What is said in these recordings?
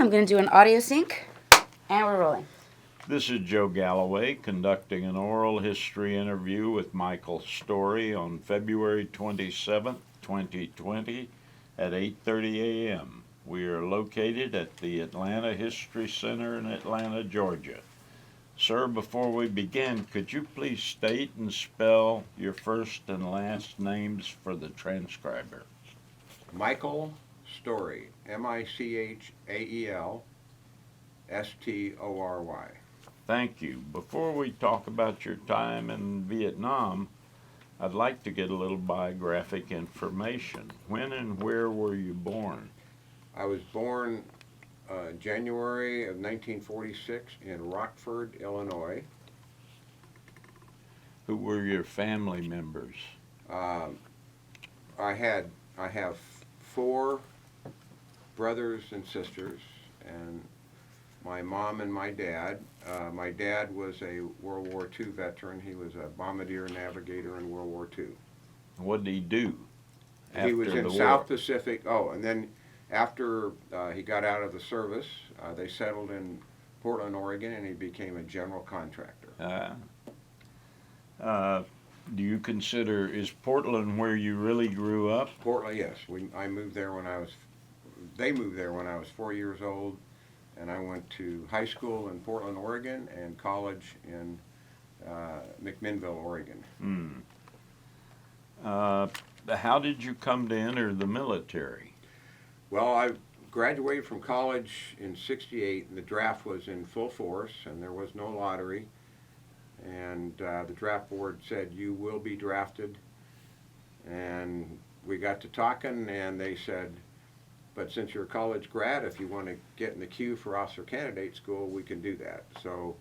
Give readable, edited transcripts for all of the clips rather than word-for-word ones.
I'm going to do an audio sync, and we're rolling. This is Joe Galloway conducting an oral history interview with Michael Story on February 27th, 2020 at 8:30 a.m. We are located at the Atlanta History Center in Atlanta, Georgia. Sir, before we begin, could you please state and spell your first and last names for the transcriber? Michael Story, Michael Story. Thank you. Before we talk about your time in Vietnam, I'd like to get a little biographic information. When and where were you born? I was born January of 1946 in Rockford, Illinois. Who were your family members? I have 4 brothers and sisters, and my mom and my dad. My dad was a World War II veteran. He was a bombardier navigator in World War II. What did he do after He was in the South war? Pacific. Oh, and then after he got out of the service, they settled in Portland, Oregon, and he became a general contractor. Do you consider, is Portland where you really grew up? Portland, yes. I moved there when I was, they moved there when I was 4 years old, and I went to high school in Portland, Oregon, and college in McMinnville, Oregon. How did you come to enter the military? Well, I graduated from college in '68, and the draft was in full force, and there was no lottery. And the draft board said, you will be drafted. And we got to talking, and they said, but since you're a college grad, if you want to get in the queue for officer candidate school, we can do that. So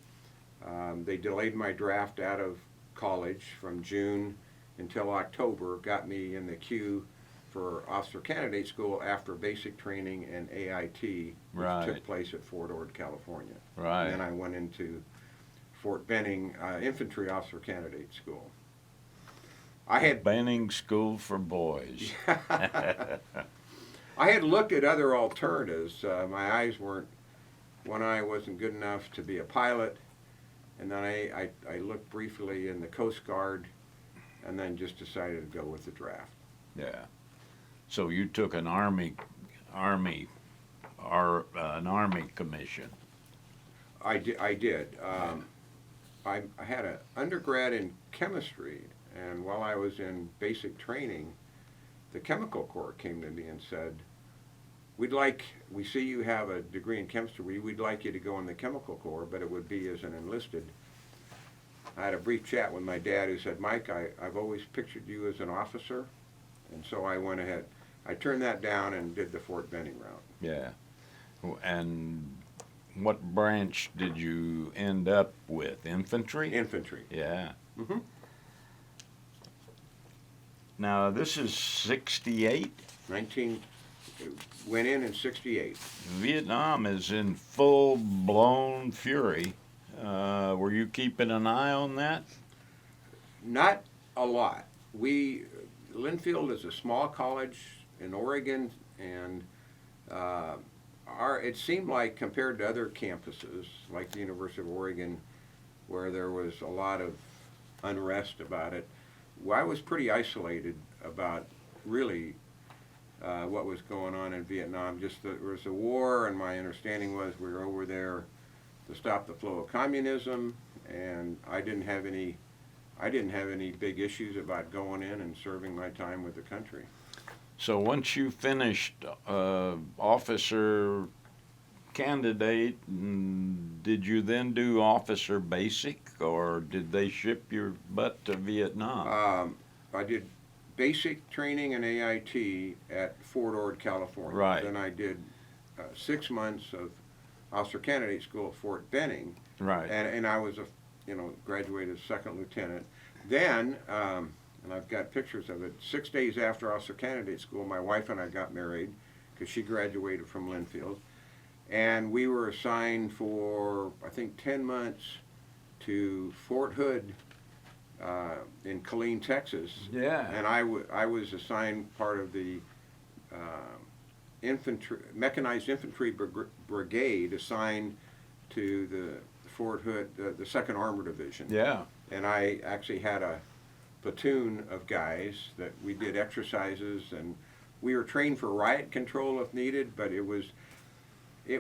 they delayed my draft out of college from June until October, got me in the queue for officer candidate school after basic training and AIT, which took place at Fort Ord, California. Right. And then I went into Fort Benning Infantry Officer Candidate School. I had Benning School for Boys. I had looked at other alternatives. My eyes weren't, one eye wasn't good enough to be a pilot, and then I looked briefly in the Coast Guard, and then just decided to go with the draft. Yeah. So you took an Army commission. I did. I had an undergrad in chemistry, and while I was in basic training, the Chemical Corps came to me and said, we see you have a degree in chemistry, we'd like you to go in the Chemical Corps, but it would be as an enlisted. I had a brief chat with my dad, who said, Mike, I've always pictured you as an officer, and so I went ahead. I turned that down and did the Fort Benning route. Yeah. And what branch did you end up with? Infantry? Infantry. Yeah. Mm-hmm. Now, this is 68? Went in '68. Vietnam is in full-blown fury. Were you keeping an eye on that? Not a lot. Linfield is a small college in Oregon, and it seemed like, compared to other campuses, like the University of Oregon, where there was a lot of unrest about it, I was pretty isolated about really what was going on in Vietnam. Just that there was a war, and my understanding was we were over there to stop the flow of communism, and I didn't have any big issues about going in and serving my time with the country. So once you finished officer candidate, did you then do officer basic, or did they ship your butt to Vietnam? I did basic training in AIT at Fort Ord, California. Right. Then I did 6 months of officer candidate school at Fort Benning. Right. And I was graduated as second lieutenant. Then, and I've got pictures of it, 6 days after officer candidate school, my wife and I got married because she graduated from Linfield. And we were assigned for, I think, 10 months to Fort Hood in Killeen, Texas. Yeah. And I was assigned part of the mechanized infantry brigade assigned to the Fort Hood, the 2nd Armored Division. Yeah. And I actually had a platoon of guys that we did exercises, and we were trained for riot control if needed, but it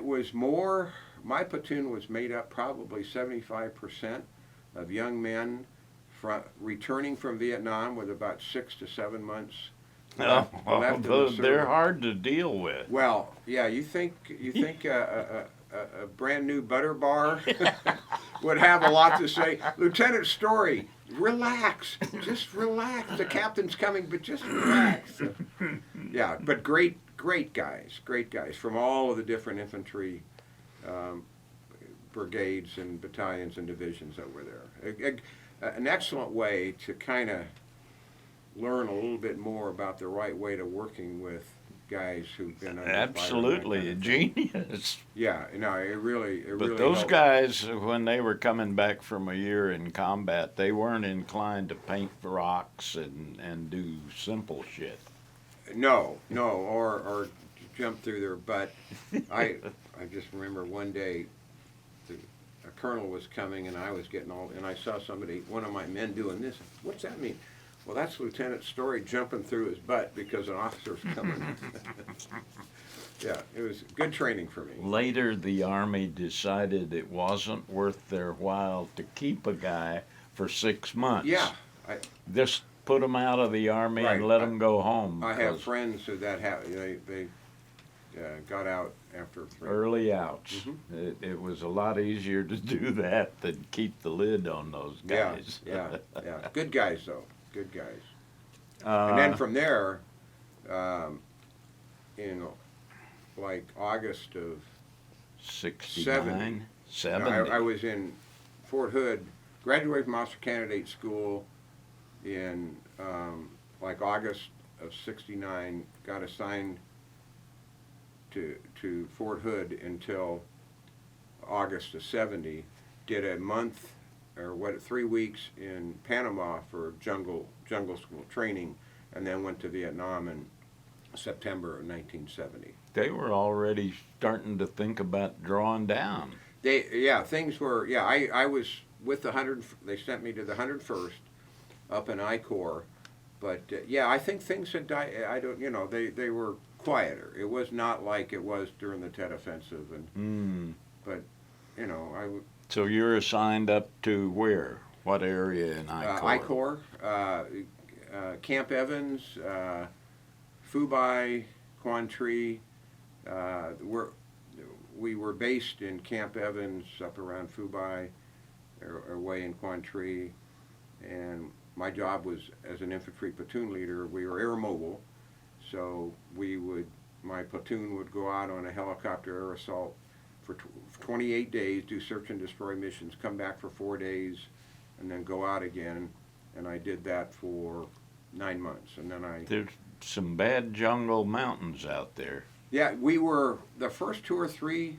was more, my platoon was made up probably 75% of young men returning from Vietnam with about 6 to 7 months left in the service. They're hard to deal with. Well, yeah, you think a brand new butter bar would have a lot to say. Lieutenant Story, relax, just relax. The captain's coming, but just relax. Yeah, but great guys from all of the different infantry brigades and battalions and divisions that were there. An excellent way to kind of learn a little bit more about the right way to working with guys who've been under fire. Absolutely, a genius. Yeah, no, it really But those helped. guys, when they were coming back from a year in combat, they weren't inclined to paint rocks and do simple shit. No, or jump through their butt. I just remember one day a colonel was coming, and I was getting and I saw one of my men doing this. What's that mean? Well, that's Lieutenant Story jumping through his butt because an officer's coming. Yeah, it was good training for me. Later, the Army decided it wasn't worth their while to keep a guy for 6 months. Yeah. Just put him out of the Army and let him go home. I have friends who that happened. They got out after 3 Early outs. Mm-hmm. It was a lot easier to do that than keep the lid on those guys. Yeah. Good guys, though. Good guys. And then from there, in like August of 69, 70. I was in Fort Hood, graduated from Officer Candidate School in like August of 69, got assigned to Fort Hood until August of 70, did a month or 3 weeks in Panama for jungle school training, and then went to Vietnam in September of 1970. They were already starting to think about drawing down. Things were, I was with the 100, they sent me to the 101st up in I Corps, but I think things had died. They were quieter. It was not like it was during the Tet Offensive, but So you're assigned up to where? What area in I Corps? I Corps, Camp Evans, Phu Bai, Quan Tri. We were based in Camp Evans up around Phu Bai, away in Quan Tri, and my job was as an infantry platoon leader. We were air mobile, so my platoon would go out on a helicopter air assault for 28 days, do search and destroy missions, come back for 4 days, and then go out again. And I did that for 9 months, and then There's some bad jungle mountains out there. Yeah, we were the first 2 or 3.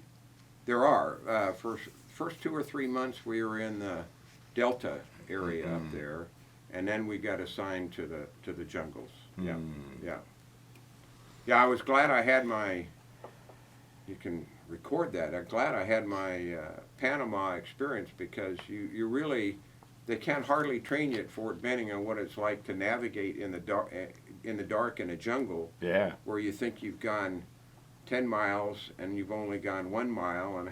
There are first 2 or 3 months we were in the Delta area up there, and then we got assigned to the jungles. Yeah. I was glad I had my. You can record that. I'm glad I had my Panama experience, because you really, they can't hardly train you at Fort Benning on what it's like to navigate in the dark in a jungle. Yeah. Where you think you've gone 10 miles and you've only gone 1 mile, and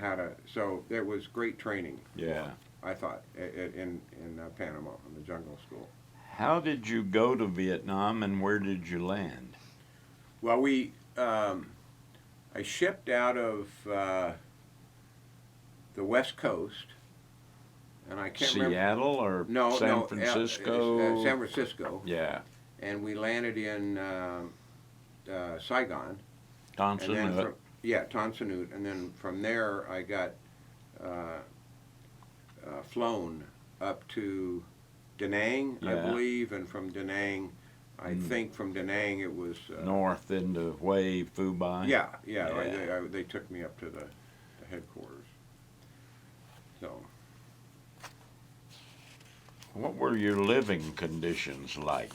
so it was great training. Yeah. I thought in Panama in the jungle school. How did you go to Vietnam, and where did you land? Well, I shipped out of the West Coast, and I can't remember. Seattle or San Francisco? San Francisco. Yeah. And we landed in Saigon. Tan Son Nhut. Tan Son Nhut. And then from there I got flown up to Da Nang, I believe, and from Da Nang, I think from Da Nang it was north into Hue, Phu Bai. Yeah. They took me up to the headquarters. So. What were your living conditions like?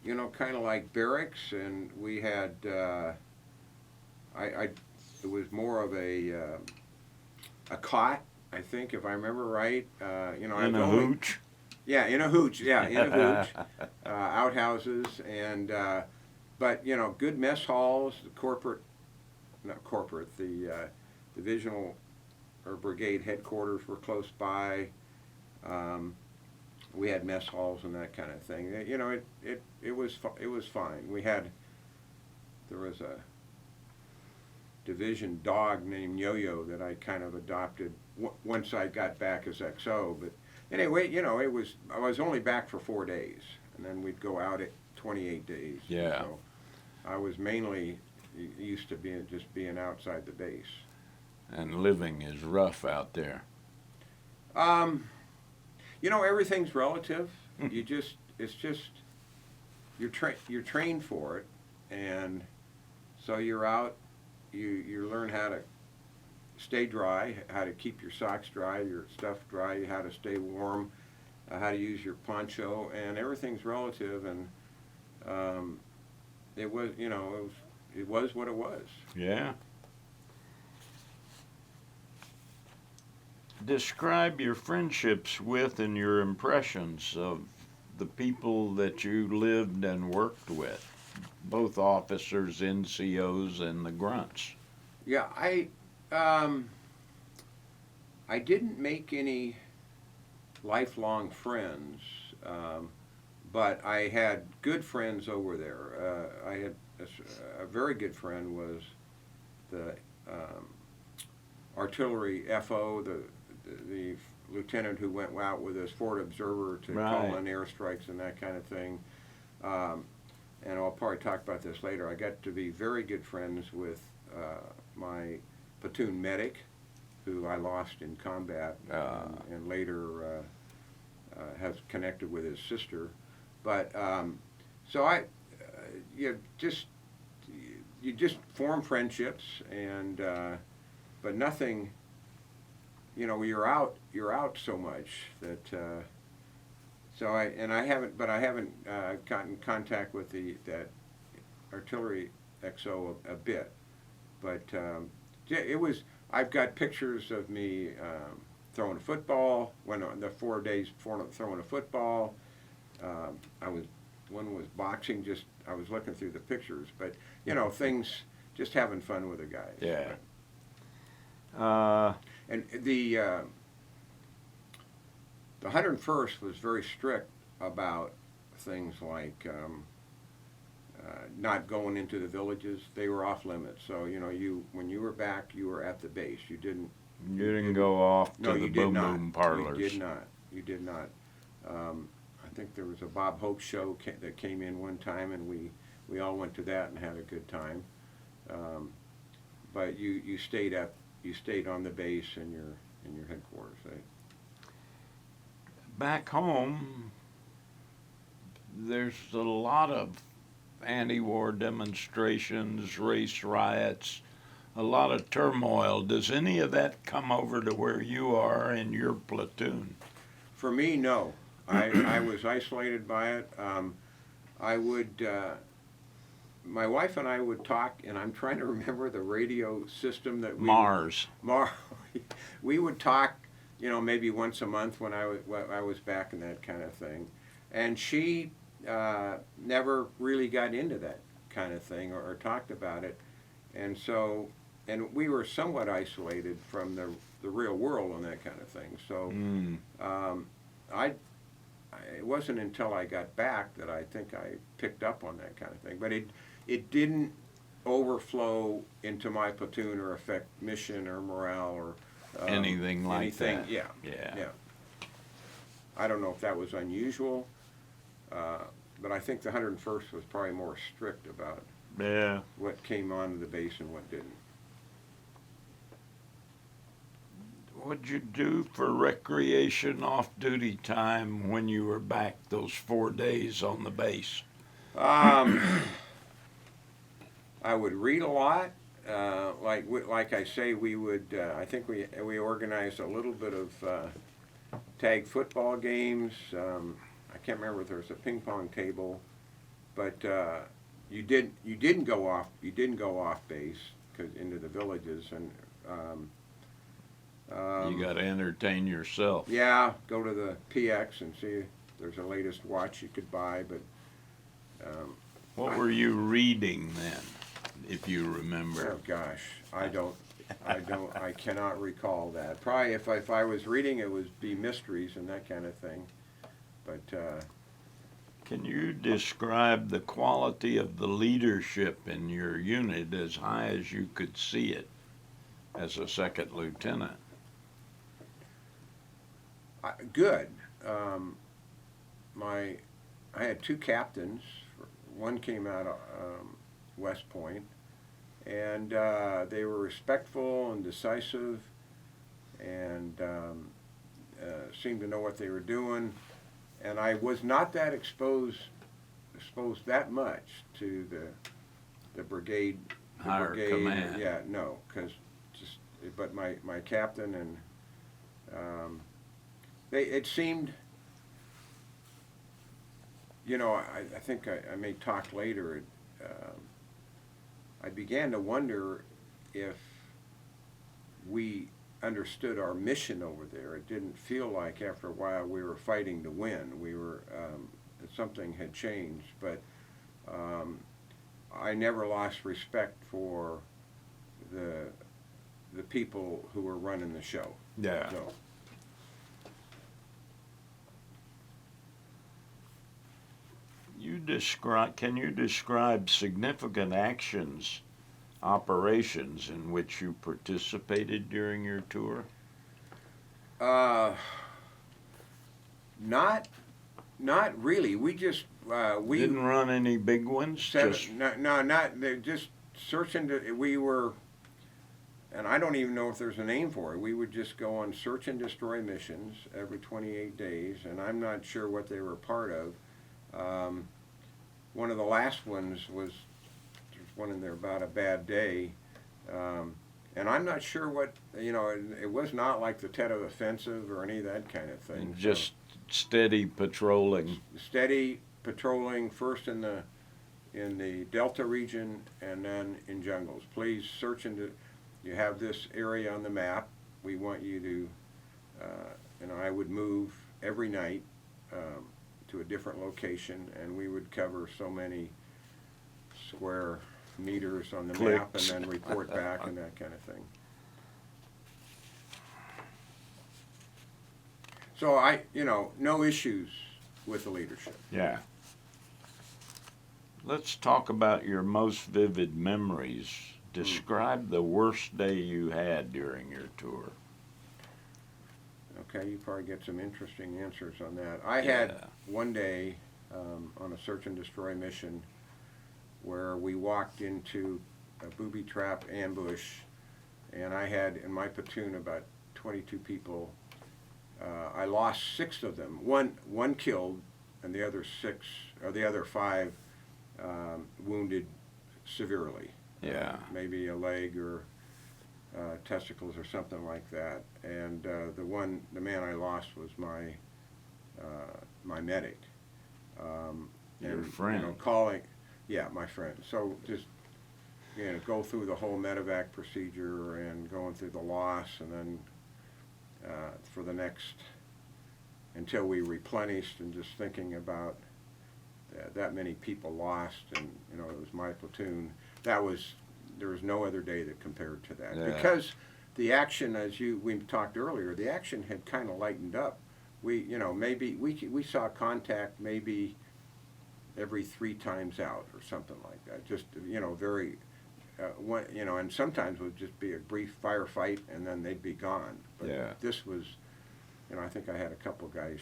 you know, kind of like barracks, and we had, it was more of a cot, I think, if I remember right. You know, In a hooch? Yeah, in a hooch, yeah, in a hooch. Outhouses, and, but, you know, good mess halls, the divisional or brigade headquarters were close by. We had mess halls and that kind of thing. You know, it was fine. There was a division dog named Yo-Yo that I kind of adopted once I got back as XO. But anyway, you know, I was only back for 4 days, and then we'd go out at 28 days. Yeah. So I was mainly used to being outside the base. And living is rough out there. You know, everything's relative. You're trained for it, and so you're out. You learn how to stay dry, how to keep your socks dry, your stuff dry, how to stay warm, how to use your poncho, and everything's relative. And it was, you know, it was what it was. Yeah. Describe your friendships with and your impressions of the people that you lived and worked with, both officers, NCOs, and the grunts. Yeah, I didn't make any lifelong friends, but I had good friends over there. I had a very good friend was the artillery FO, the lieutenant who went out with us, forward observer, to call in airstrikes and that kind of thing. And I'll probably talk about this later. I got to be very good friends with my platoon medic, who I lost in combat, and later has connected with his sister. But so you just form friendships, and but nothing. You know, you're out so much that. So I haven't gotten contact with that artillery XO a bit, but yeah, it was. I've got pictures of me throwing a football. The 4 days throwing a football. One was boxing. I was looking through the pictures, but you know, things, just having fun with the guys. Yeah. And the 101st was very strict about things like not going into the villages. They were off limits. So you know, when you were back, you were at the base. You didn't go off to no, the boom boom parlors. You did not. I think there was a Bob Hope show that came in one time, and we all went to that and had a good time. But you stayed on the base in your headquarters. Back home, there's a lot of anti-war demonstrations, race riots, a lot of turmoil. Does any of that come over to where you are in your platoon? For me, no. I was isolated by it. My wife and I would talk, and I'm trying to remember the radio system that Mars. We would talk, you know, maybe once a month when I was back and that kind of thing. And she never really got into that kind of thing or talked about it. And so, and we were somewhat isolated from the real world and that kind of thing. So it wasn't until I got back that I think I picked up on that kind of thing. But it didn't overflow into my platoon or affect mission or morale or anything like that. Yeah. I don't know if that was unusual, but I think the 101st was probably more strict about what came onto the base and what didn't. What'd you do for recreation off-duty time when you were back those 4 days on the base? I would read a lot. Like I say, we would. I think we organized a little bit of tag football games. I can't remember if there was a ping pong table. but you didn't go off base into the villages, and You got to entertain yourself. yeah, go to the PX and see if there's a latest watch you could buy. But What were you reading then, if you remember? oh gosh, I cannot recall that. Probably if I was reading, it would be mysteries and that kind of thing. But Can you describe the quality of the leadership in your unit as high as you could see it as a second lieutenant? good. I had two captains. One came out of West Point, and they were respectful and decisive, and seemed to know what they were doing. And I was not that exposed that much to the brigade. Higher command. Yeah, no, but my captain and it seemed, I think I may talk later. I began to wonder if we understood our mission over there. It didn't feel like after a while we were fighting to win. We were something had changed, but I never lost respect for the people who were running the show. Yeah. So, Can you describe significant actions, operations in which you participated during your tour? Not really. We just we Didn't run any big ones? they're just searching. We were, and I don't even know if there's a name for it. We would just go on search and destroy missions every 28 days, and I'm not sure what they were part of. One of the last ones there's one in there about a bad day, and I'm not sure what, it was not like the Tet Offensive or any of that kind of thing. Just steady patrolling. Steady patrolling, first in the Delta region and then in jungles. Please search into, you have this area on the map. We want you to, I would move every night to a different location, and we would cover so many square meters on the map and then report back and that kind of thing. So no issues with the leadership. Yeah. Let's talk about your most vivid memories. Describe the worst day you had during your tour. Okay, you probably get some interesting answers on that. I had one day on a search and destroy mission where we walked into a booby trap ambush, and I had in my platoon about 22 people. I lost 6 of them. One killed, and the other 5 wounded severely. Yeah. Maybe a leg or testicles or something like that. And the man I lost was my medic. Your friend. Yeah, my friend. So just go through the whole medevac procedure and going through the loss, and then for the next, until we replenished, and just thinking about that many people lost, and it was my platoon. There was no other day that compared to that. Yeah. Because the action, we talked earlier, the action had kind of lightened up. We maybe we saw contact maybe every 3 times out or something like that. Just very and sometimes it would just be a brief firefight and then they'd be gone. But this was, I think I had a couple guys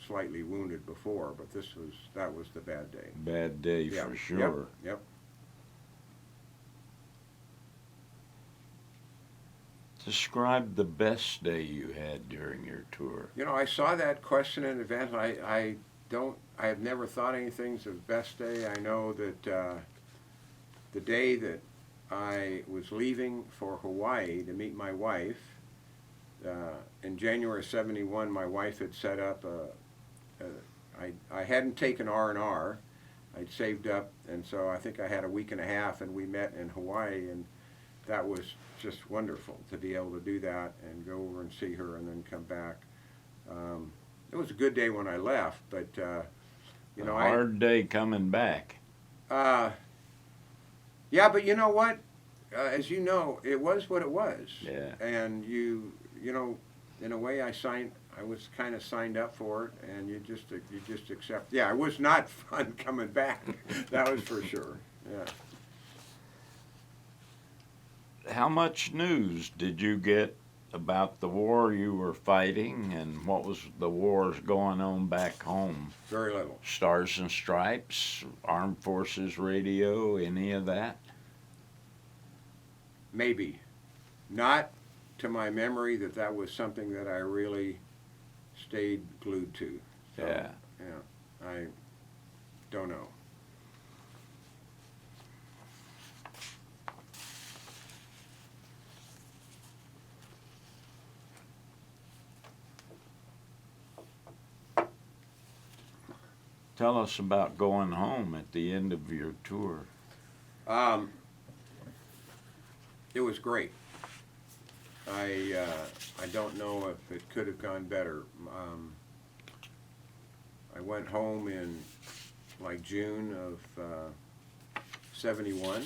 slightly wounded before, but that was the bad day. Bad day for sure. Yep. Describe the best day you had during your tour. I saw that question in advance. I have never thought anything's the best day. I know that the day that I was leaving for Hawaii to meet my wife, in January '71, my wife had set up I hadn't taken R&R. I'd saved up, and so I think I had a week and a half, and we met in Hawaii, and that was just wonderful to be able to do that and go over and see her and then come back. It was a good day when I left, but you know, hard day coming back. Yeah, but you know what? As you know, it was what it was. Yeah. And you know, in a way, I was kind of signed up for it, and you just accept. Yeah, it was not fun coming back. That was for sure. Yeah. How much news did you get about the war you were fighting, and what was the wars going on back home? Very little. Stars and Stripes, Armed Forces Radio, any of that? Maybe. Not to my memory that was something that I really stayed glued to. So, Yeah. Yeah, I don't know. Tell us about going home at the end of your tour. It was great. I don't know if it could have gone better. I went home in like June of '71.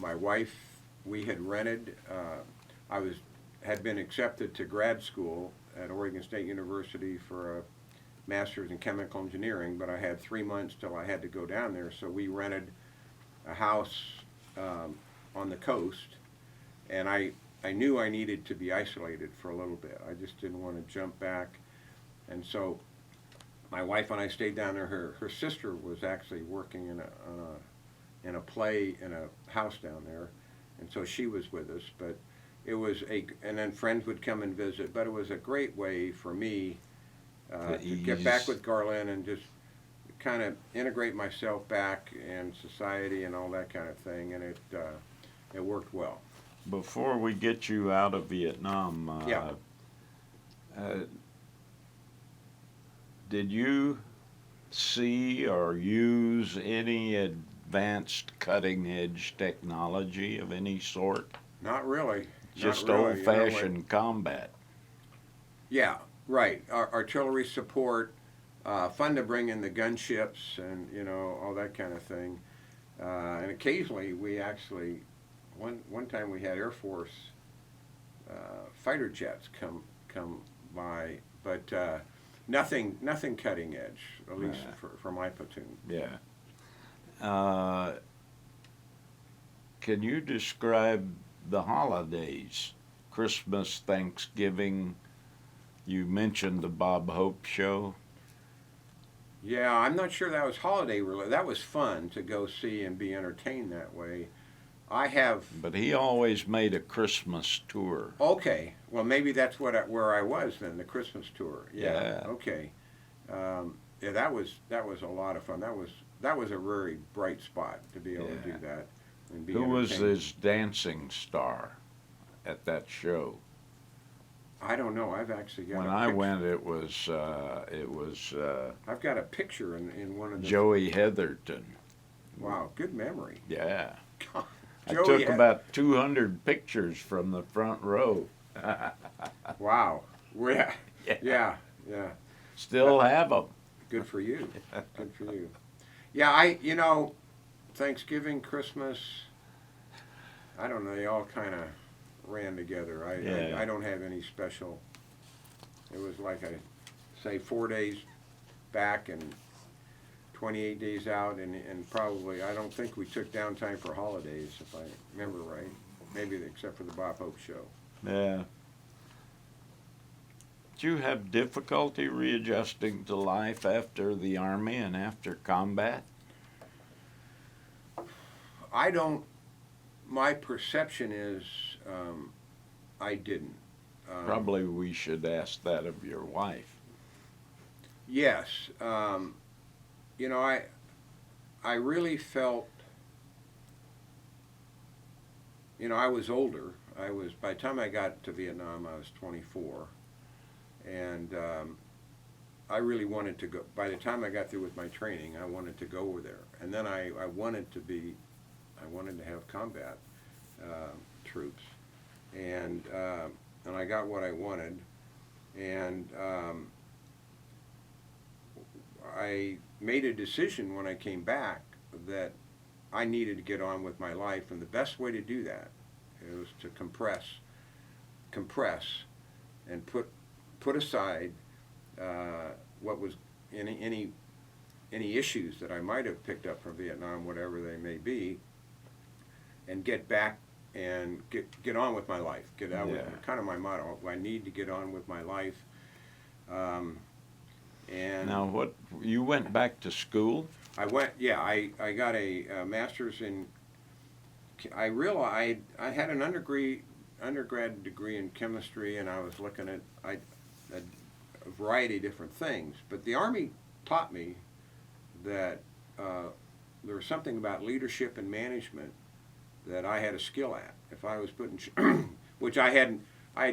My wife, we had rented. Had been accepted to grad school at Oregon State University for a master's in chemical engineering, but I had 3 months till I had to go down there, so we rented a house on the coast, and I knew I needed to be isolated for a little bit. I just didn't want to jump back, and so my wife and I stayed down there. Her sister was actually working in a play in a house down there, and so she was with us. But it was and then friends would come and visit. But it was a great way for me to get back with Garland and just kind of integrate myself back in society and all that kind of thing, and it worked well. Before we get you out of Vietnam, Yeah. Did you see or use any advanced cutting-edge technology of any sort? Not really. Just Not really. old-fashioned combat? Yeah, right. Artillery support, fun to bring in the gunships and, all that kind of thing. And occasionally we actually, one time we had Air Force fighter jets come by, but nothing cutting edge, at least for my platoon. Yeah. Can you describe the holidays? Christmas, Thanksgiving. You mentioned the Bob Hope show. Yeah, I'm not sure that was holiday related. That was fun to go see and be entertained that way. But he always made a Christmas tour. Okay, well maybe that's where I was then, the Christmas tour. Yeah. Okay. Yeah, that was a lot of fun. That was a very bright spot to be able to do that and be Who was entertained. his dancing star at that show? I don't know. I've actually got. When I went, it was I've got a picture in one of the. Joey Heatherton. Wow, good memory. Yeah. I Joey took about 200 pictures from the front row. Wow. Yeah. Yeah. Yeah. Still have them. Good for you. Good for you. Yeah, Thanksgiving, Christmas, I don't know, they all kind of ran together. I don't have any special. It was like say 4 days back and 28 days out, and probably, I don't think we took downtime for holidays, if I remember right. Maybe except for the Bob Hope show. Yeah. Did you have difficulty readjusting to life after the Army and after combat? My perception is I didn't. Probably we should ask that of your wife. Yes. I really felt, I was older. By the time I got to Vietnam, I was 24. And I really wanted to go. By the time I got through with my training, I wanted to go over there, and then I wanted to have combat troops, and I got what I wanted, and I made a decision when I came back that I needed to get on with my life, and the best way to do that was to compress, and put aside what was any issues that I might have picked up from Vietnam, whatever they may be, and get back and get on with my life. That was kind of my motto. I need to get on with my life. And now, what, you went back to school? I went. Yeah, I got a master's in. I realized I had an undergrad degree in chemistry, and I was looking at a variety of different things. But the Army taught me that there was something about leadership and management that I had a skill at. If I was putting, which I had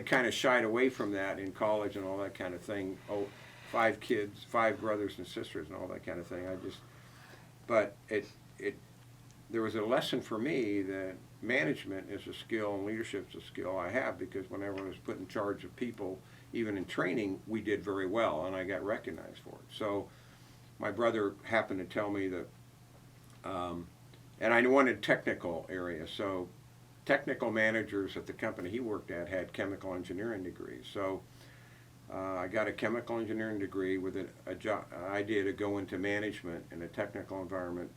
kind of shied away from that in college and all that kind of thing. Oh, 5 kids, 5 brothers and sisters, and all that kind of thing. But there was a lesson for me that management is a skill and leadership is a skill I have, because whenever I was put in charge of people, even in training, we did very well, and I got recognized for it. So my brother happened to tell me that, and I wanted technical area, so technical managers at the company he worked at had chemical engineering degrees. So I got a chemical engineering degree with an idea to go into management in a technical environment.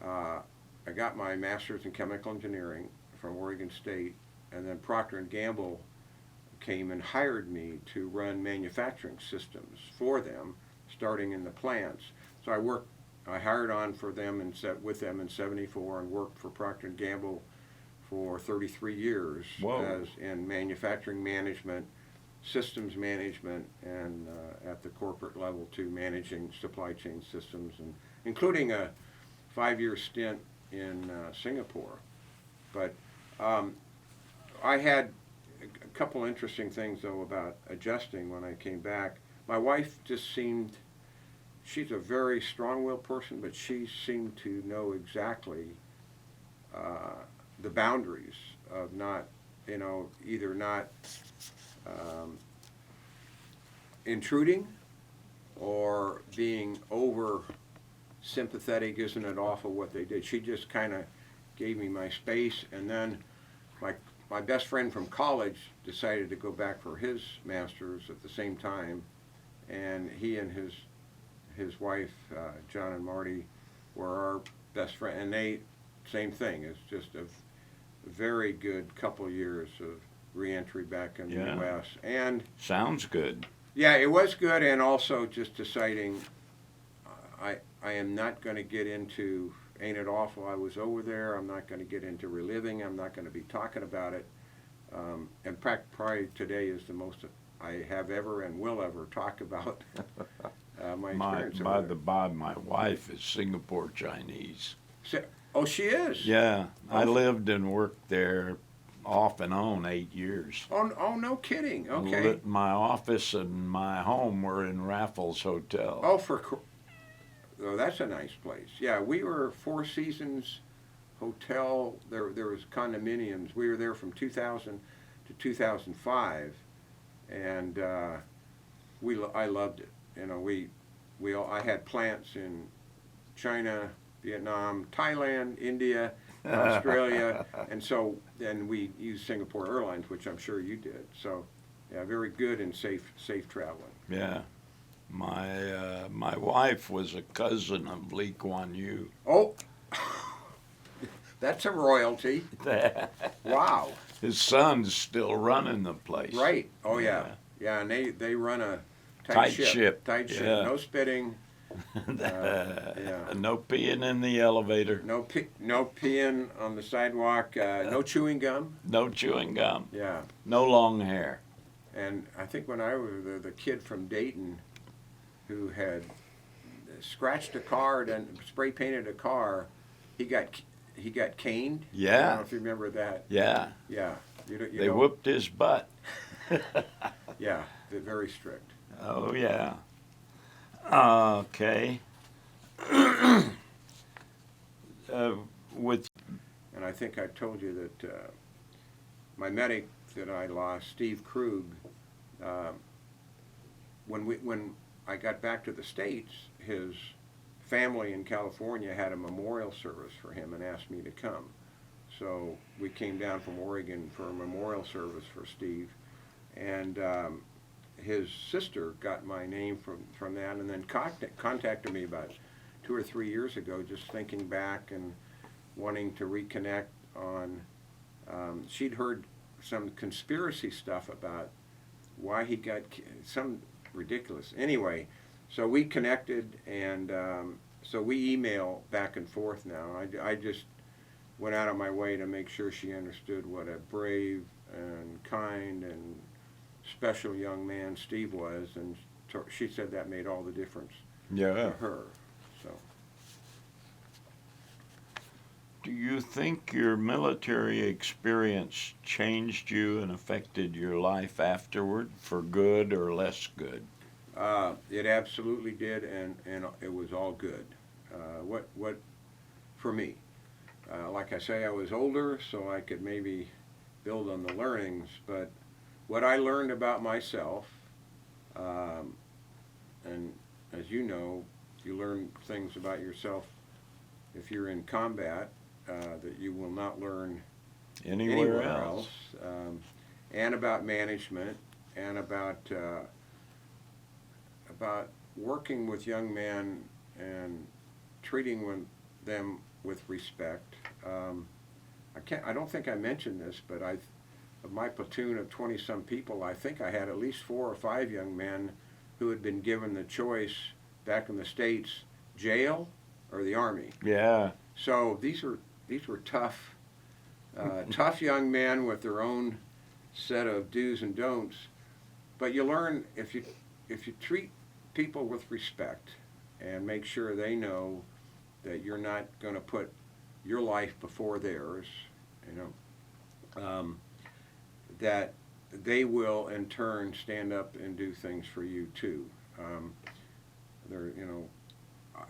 I got my master's in chemical engineering from Oregon State, and then Procter & Gamble came and hired me to run manufacturing systems for them, starting in the plants. So I hired on for them and with them in '74, and worked for Procter & Gamble for 33 years in manufacturing management, systems management, and at the corporate level too, managing supply chain systems, and including a 5-year stint in Singapore. But I had a couple interesting things though about adjusting when I came back. My wife just seemed, she's a very strong-willed person, but she seemed to know exactly the boundaries of not, either not intruding or being over sympathetic. Isn't it awful what they did? She just kind of gave me my space, and then my best friend from college decided to go back for his master's at the same time, and he and his wife, John and Marty, were our best friend, and they, same thing, it's just a very good couple years of re-entry back in the U.S. And sounds good. Yeah, it was good, and also just deciding I am not going to get into, ain't it awful I was over there, I'm not going to get into reliving, I'm not going to be talking about it. And probably today is the most I have ever and will ever talk about my experience. By the by, my wife is Singapore Chinese. Oh, she is? Yeah, I lived and worked there off and on 8 years. Oh, no kidding. Okay. My office and my home were in Raffles Hotel. Oh, that's a nice place. Yeah, we were Four Seasons Hotel. There was condominiums. We were there from 2000 to 2005, and I loved it. I had plants in China, Vietnam, Thailand, India, Australia, and so then we used Singapore Airlines, which I'm sure you did. So, yeah, very good and safe traveling. Yeah. My wife was a cousin of Lee Kuan Yew. Oh, that's a royalty. Wow. His son's still running the place. Right. Oh, yeah. Yeah, and they run a tight ship. Tight ship. Yeah. No spitting. No peeing in the elevator. No peeing on the sidewalk. No chewing gum. No chewing gum. Yeah. No long hair. And I think when I was the kid from Dayton who had scratched a car and spray painted a car, he got caned. Yeah. I don't know if you remember that. Yeah. Yeah. They whooped his butt. Yeah. They're very strict. Oh, yeah. Okay. With And I think I told you that my medic that I lost, Steve Krug, when I got back to the States, his family in California had a memorial service for him and asked me to come. So we came down from Oregon for a memorial service for Steve, and his sister got my name from that, and then contacted me about 2 or 3 years ago, just thinking back and wanting to reconnect on, she'd heard some conspiracy stuff about why he got some ridiculous. Anyway, so we connected, and so we email back and forth now. I just went out of my way to make sure she understood what a brave and kind and special young man Steve was, and she said that made all the difference to her. So. Do you think your military experience changed you and affected your life afterward for good or less good? It absolutely did, and it was all good. What for me? Like I say, I was older, so I could maybe build on the learnings, but what I learned about myself, and as you know, you learn things about yourself if you're in combat that you will not learn anywhere else. And about management, and about working with young men and treating them with respect. I don't think I mentioned this, but of my platoon of 20-some people, I think I had at least 4 or 5 young men who had been given the choice back in the States, jail or the Army. Yeah. So these were tough, tough young men with their own set of do's and don'ts. But you learn if you treat people with respect and make sure they know that you're not going to put your life before theirs, that they will in turn stand up and do things for you too.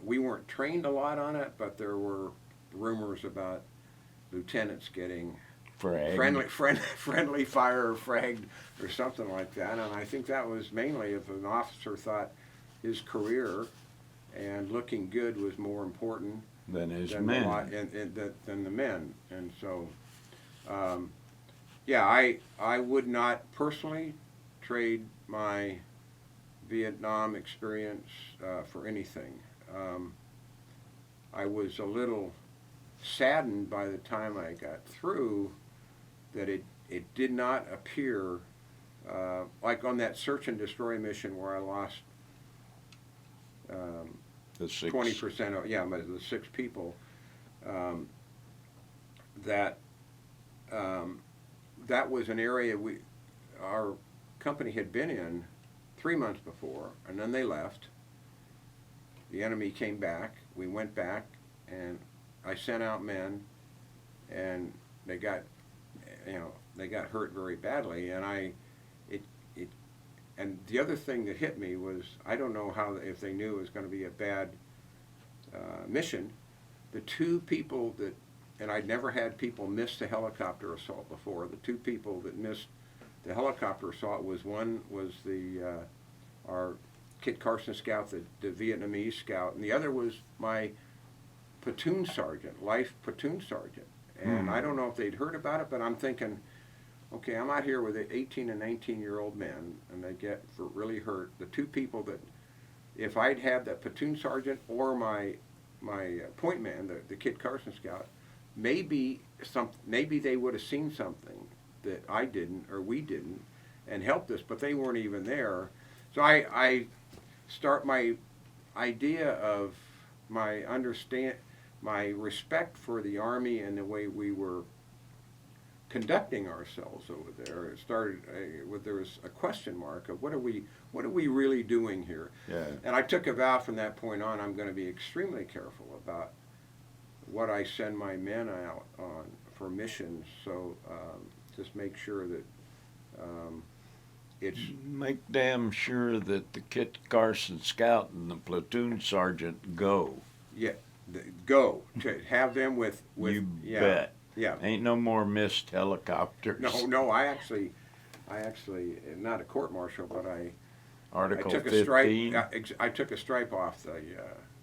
We weren't trained a lot on it, but there were rumors about lieutenants getting friendly fire or fragged or something like that, and I think that was mainly if an officer thought his career and looking good was more important than his than men. Than the men. And so, yeah, I would not personally trade my Vietnam experience for anything. I was a little saddened by the time I got through that it did not appear like on that search and destroy mission where I lost 20% of the 6 people, that was an area our company had been in 3 months before, and then they left. The enemy came back. We went back, and I sent out men, and they got hurt very badly. And and the other thing that hit me was, I don't know if they knew it was going to be a bad mission. The 2 people and I'd never had people miss the helicopter assault before. The 2 people that missed the helicopter assault one was our Kit Carson scout, the Vietnamese scout, and the other was my platoon sergeant, life platoon sergeant. And I don't know if they'd heard about it, but I'm thinking, okay, I'm out here with 18 and 19-year-old men, and they get really hurt. The 2 people that, if I'd had that platoon sergeant or my point man, the Kit Carson scout, maybe they would have seen something that I didn't or we didn't and helped us, but they weren't even there. So I start my idea of my respect for the Army and the way we were conducting ourselves over there. It started there was a question mark of what are we really doing here? Yeah. And I took a vow from that point on, I'm going to be extremely careful about what I send my men out on for missions. So just make sure that it's Make damn sure that the Kit Carson Scout and the platoon sergeant go. go to have them with You yeah, bet. yeah. Ain't no more missed helicopters. No, I actually, not a court martial, but I Article took 15. a stripe. I took a stripe off the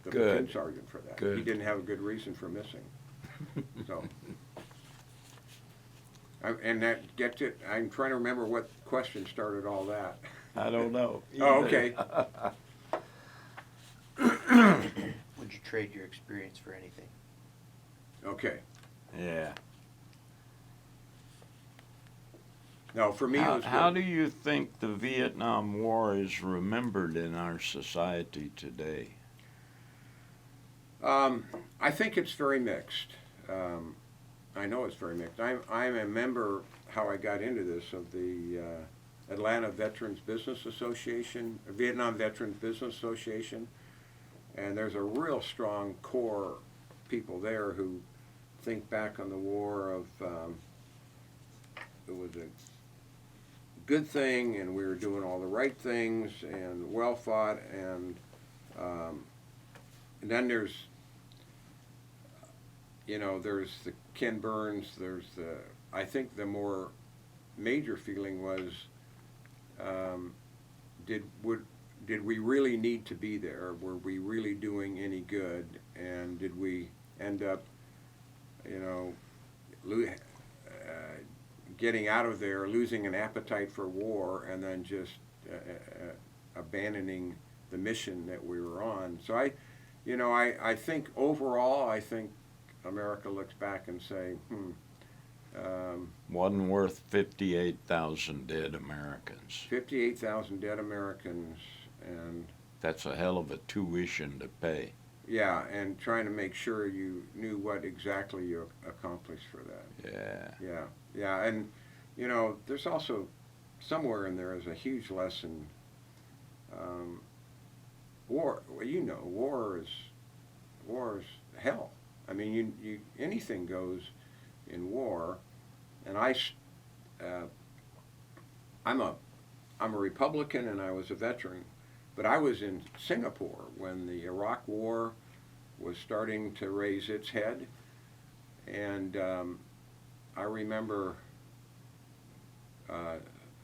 Good. platoon sergeant for that. Good. He didn't have a good reason for missing. So, and that gets it. I'm trying to remember what question started all that. I don't know. Oh, okay. Would you trade your experience for anything? Okay. Yeah. No, for me it was good. How do you think the Vietnam War is remembered in our society today? I think it's very mixed. I know it's very mixed. I'm a member, how I got into this, of the Atlanta Veterans Business Association, Vietnam Veterans Business Association, and there's a real strong core people there who think back on the war of it was a good thing and we were doing all the right things and well fought, and then there's there's the Ken Burns, there's the, I think the more major feeling was, did we really need to be there? Were we really doing any good? And did we end up, getting out of there, losing an appetite for war, and then just abandoning the mission that we were on? So I think overall, I think America looks back and say, Wasn't worth 58,000 dead Americans. 58,000 dead Americans, and That's a hell of a tuition to pay. yeah, and trying to make sure you knew what exactly you accomplished for that. Yeah. Yeah, and there's also somewhere in there is a huge lesson. War, war is hell. I mean, you anything goes in war, and I'm a Republican and I was a veteran, but I was in Singapore when the Iraq War was starting to raise its head, and I remember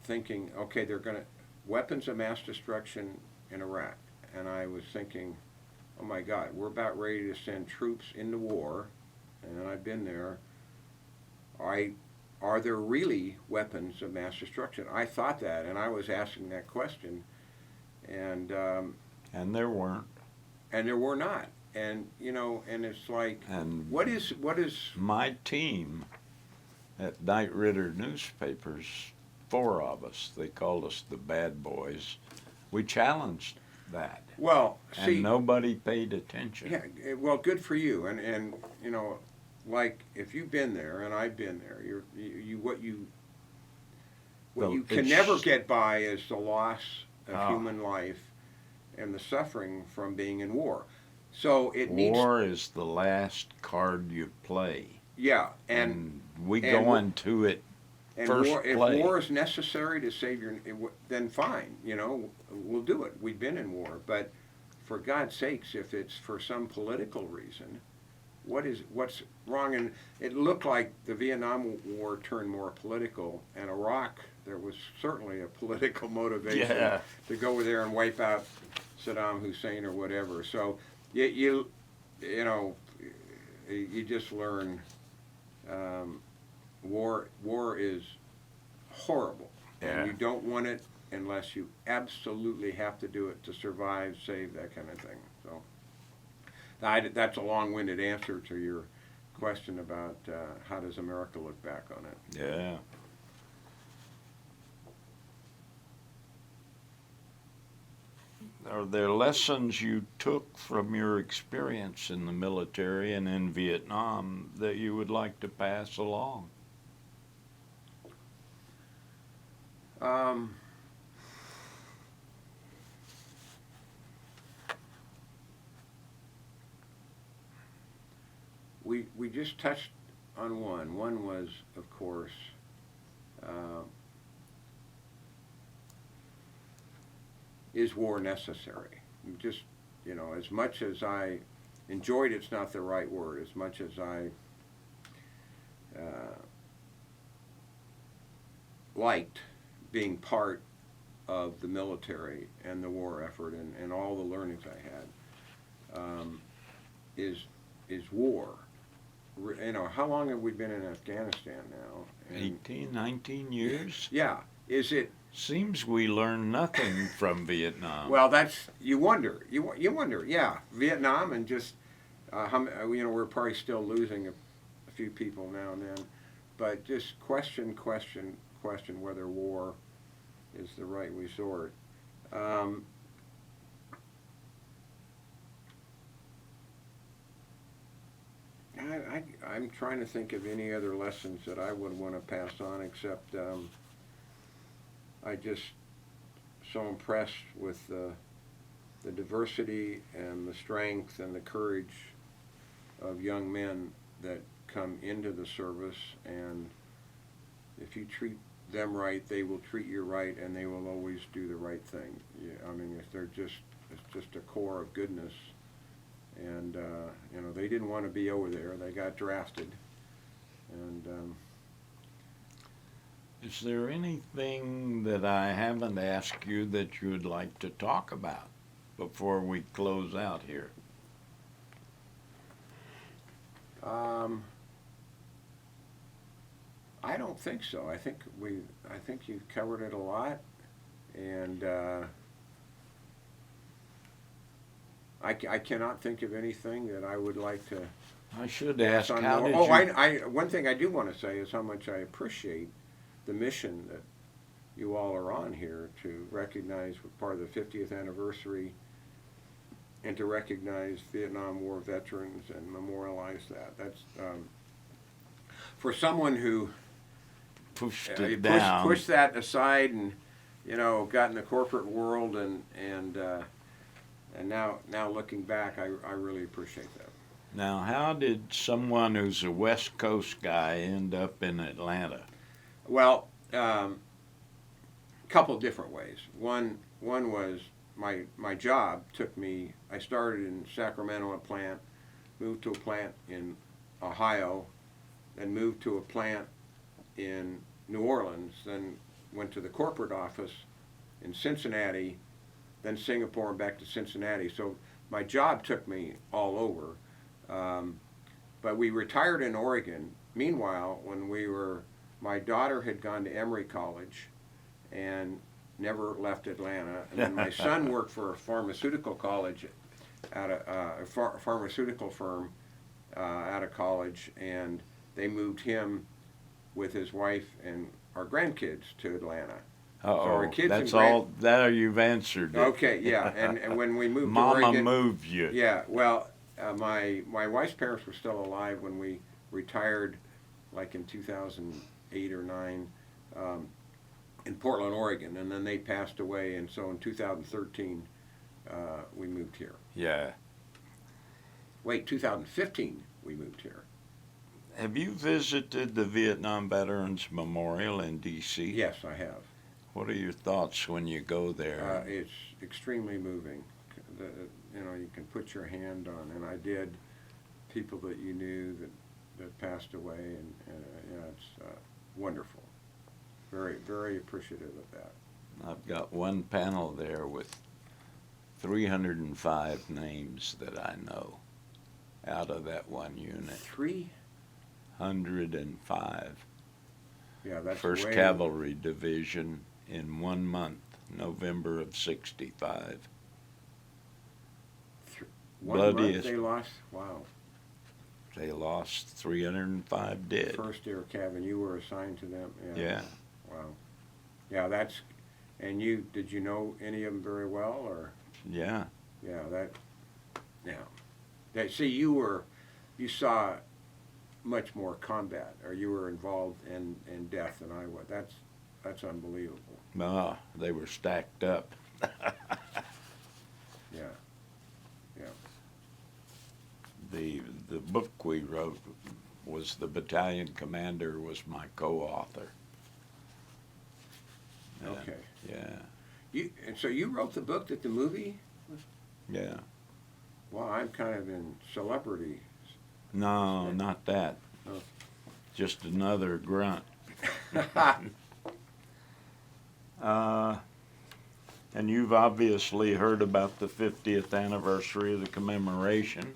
thinking, okay, they're going to weapons of mass destruction in Iraq, and I was thinking, oh my God, we're about ready to send troops into war, and I've been there. Are there really weapons of mass destruction? I thought that, and I was asking that question, and there weren't. And there were not, and and it's like, And what is my team at Knight Ridder Newspapers, 4 of us, they called us the bad boys. We challenged that. Well, see, And nobody paid attention. yeah, well, good for you, and like if you've been there and I've been there, what you can never get by is the loss of human life and the suffering from being in war. So War is the last card you play. Yeah, and we go into it first if play. war is necessary to save then fine, we'll do it. We've been in war, but for God's sakes, if it's for some political reason, what's wrong? And it looked like the Vietnam War turned more political, and Iraq, there was certainly a political motivation to go over there and wipe out Saddam Hussein or whatever. So you just learn war is horrible, and you don't want it unless you absolutely have to do it to survive, save, that kind of thing. So that's a long-winded answer to your question about how does America look back on it. Yeah. Are there lessons you took from your experience in the military and in Vietnam that you would like to pass along? We just touched on one. One was, of course, is war necessary? Just, as much as I enjoyed, it's not the right word, as much as I liked being part of the military and the war effort and all the learnings I had, is war. How long have we been in Afghanistan now? 18, 19 years? Yeah. Is it? Seems we learned nothing from Vietnam. Well, you wonder. You wonder, yeah. Vietnam and just, we're probably still losing a few people now and then. But just question whether war is the right resort. I'm trying to think of any other lessons that I would want to pass on, except I just so impressed with the diversity and the strength and the courage of young men that come into the service, and if you treat them right, they will treat you right, and they will always do the right thing. If it's just a core of goodness. And they didn't want to be over there. They got drafted. And is there anything that I haven't asked you that you'd like to talk about before we close out here? I don't think so. I think you've covered it a lot, and I cannot think of anything that I would like to. I should ask, how did you... One thing I do want to say is how much I appreciate the mission that you all are on here to recognize part of the 50th anniversary and to recognize Vietnam War veterans and memorialize that. That's for someone who pushed that aside and got in the corporate world and now looking back, I really appreciate that. Now, how did someone who's a West Coast guy end up in Atlanta? Well, a couple different ways. One was my job took me. I started in Sacramento, a plant, moved to a plant in Ohio, then moved to a plant in New Orleans, then went to the corporate office in Cincinnati, then Singapore, and back to Cincinnati. So my job took me all over. But we retired in Oregon. Meanwhile, my daughter had gone to Emory College and never left Atlanta. And then my son worked for a pharmaceutical college at a pharmaceutical firm out of college, and they moved him with his wife and our grandkids to Atlanta. Uh-oh, so our kids that's all, that you've answered it. Okay, yeah, and when we moved Mama to Oregon... moved you. Yeah, well, my wife's parents were still alive when we retired, like in 2008 or 9, in Portland, Oregon, and then they passed away, and so in 2013, we moved here. Yeah. Wait, 2015, we moved here. Have you visited the Vietnam Veterans Memorial in D.C.? Yes, I have. What are your thoughts when you go there? It's extremely moving. You can put your hand on, and I did, people that you knew that passed away, and it's wonderful. Very, very appreciative of that. I've got one panel there with 305 names that I know out of that one unit. 305? Yeah, that's First way Cavalry Division in 1 month, November of '65. 1 month Bloodiest. they lost? Wow. They lost 305 dead. First Air Cav, and you were assigned to them? Yeah. Wow. Yeah, and did you know any of them very well, or? Yeah. Yeah. See, you saw much more combat, or you were involved in death than I was. That's unbelievable. Oh, they were stacked up. Yeah. The book we wrote was the battalion commander was my co-author. Okay. Yeah. And so you wrote the book that the movie? Yeah. Well, I'm kind of in celebrity. No, not that. Oh. Just another grunt. And you've obviously heard about the 50th anniversary of the Commemoration.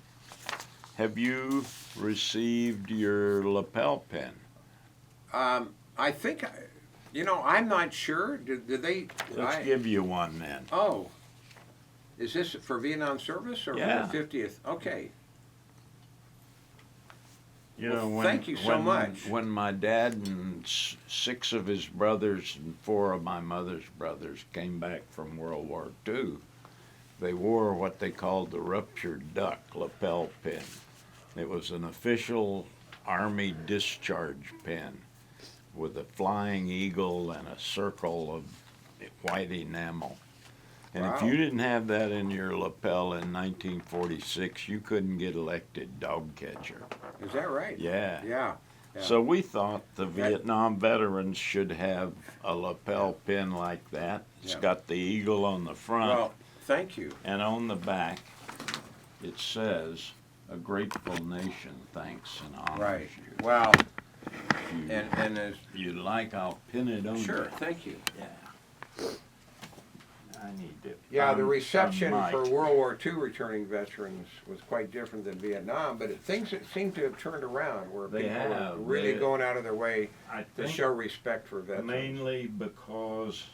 Have you received your lapel pin? I think, I'm not sure. Did they? Let's give you one then. Oh, is this for Vietnam service or Yeah. for the 50th? Okay. You Well, know, thank you so much. When my dad and 6 of his brothers and 4 of my mother's brothers came back from World War II, they wore what they called the ruptured duck lapel pin. It was an official Army discharge pin with a flying eagle and a circle of white enamel. And if Wow. you didn't have that in your lapel in 1946, you couldn't get elected dog catcher. Is that right? Yeah. Yeah. So we thought the Vietnam veterans should have a lapel pin like that. It's Yeah. got the eagle on the front, Well, thank you. and on the back it says, "A grateful nation thanks and honors Right. you." Well, If you, and as you like, I'll pin it on sure, you. thank you. Yeah. I need to. Yeah, the reception unmic. for World War II returning veterans was quite different than Vietnam, but things seem to have turned around where They people are have. really They- going out of their way I to think show respect for veterans. mainly because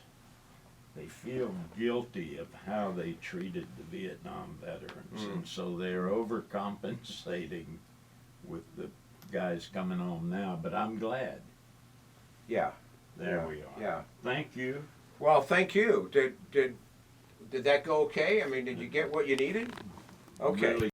they feel guilty of how they treated the Vietnam veterans, and so they're overcompensating with the guys coming home now. But I'm glad. Yeah. There Yeah, we are. yeah. Thank you. Well, thank you. Did that go okay? I mean, did you get what you needed? Okay. Really